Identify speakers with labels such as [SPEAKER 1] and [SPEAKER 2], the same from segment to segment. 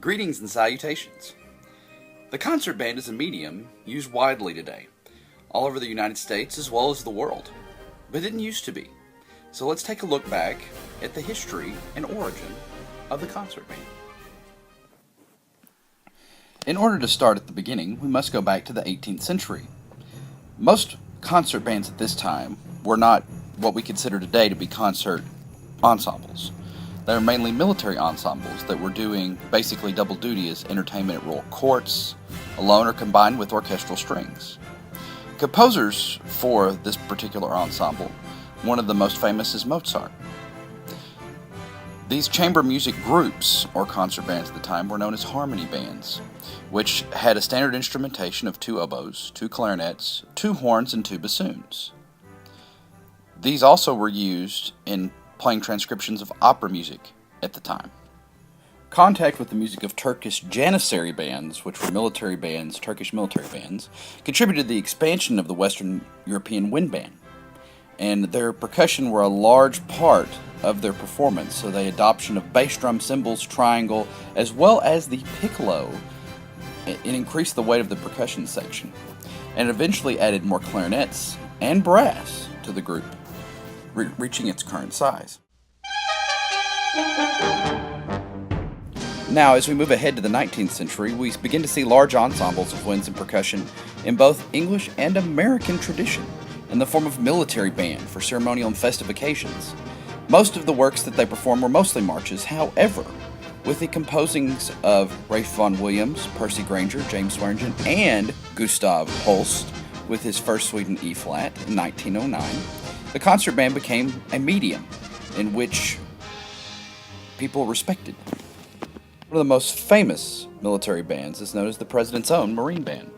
[SPEAKER 1] Greetings and salutations. The concert band is a medium used widely today, all over the United States as well as the world, but it didn't used to be. So let's take a look back at the history and origin of the concert band. In order to start at the beginning, we must go back to the 18th century. Most concert bands at this time were not what we consider today to be concert ensembles. They were mainly military ensembles that were doing basically double duty as entertainment at royal courts, alone or combined with orchestral strings. Composers for this particular ensemble, one of the most famous is Mozart. These chamber music groups, or concert bands at the time, were known as harmony bands, which had a standard instrumentation of 2 oboes, 2 clarinets, 2 horns, and 2 bassoons. These also were used in playing transcriptions of opera music at the time. Contact with the music of Turkish Janissary bands, which were military bands, Turkish military bands, contributed to the expansion of the Western European wind band. And their percussion were a large part of their performance, so the adoption of bass drum, cymbals, triangle, as well as the piccolo, it increased the weight of the percussion section, and eventually added more clarinets and brass to the group, reaching its current size. Now, as we move ahead to the 19th century, we begin to see large ensembles of winds and percussion in both English and American tradition, in the form of military band for ceremonial and festive occasions. Most of the works that they perform were mostly marches, however, with the composings of Ralph Vaughan Williams, Percy Grainger, James Swearingen, and Gustav Holst with his first suite in E-flat in 1909, the concert band became a medium in which people respected. One of the most famous military bands is known as the President's Own Marine Band.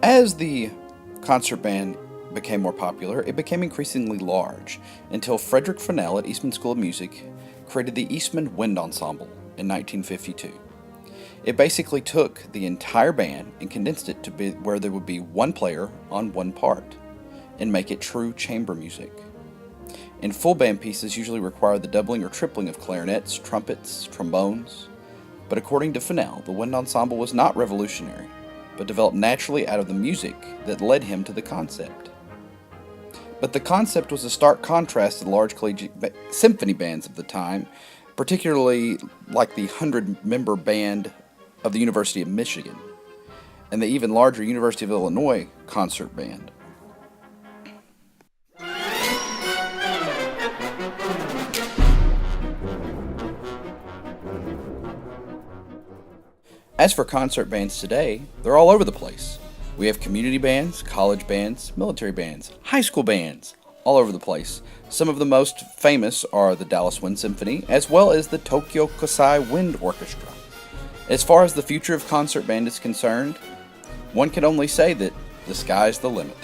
[SPEAKER 1] As the concert band became more popular, it became increasingly large until Frederick Fennell at Eastman School of Music created the Eastman Wind Ensemble in 1952. It basically took the entire band and condensed it to be where there would be one player on one part and make it true chamber music. And full band pieces usually require the doubling or tripling of clarinets, trumpets, trombones. But according to Fennell, the wind ensemble was not revolutionary, but developed naturally out of the music that led him to the concept. But the concept was a stark contrast to the large collegiate symphony bands of the time, particularly like the 100-member band of the University of Michigan, and the even larger University of Illinois concert band. As for concert bands today, they're all over the place. We have community bands, college bands, military bands, high school bands, all over the place. Some of the most famous are the Dallas Wind Symphony, as well as the Tokyo Kosai Wind Orchestra. As far as the future of concert band is concerned, one can only say that the sky's the limit.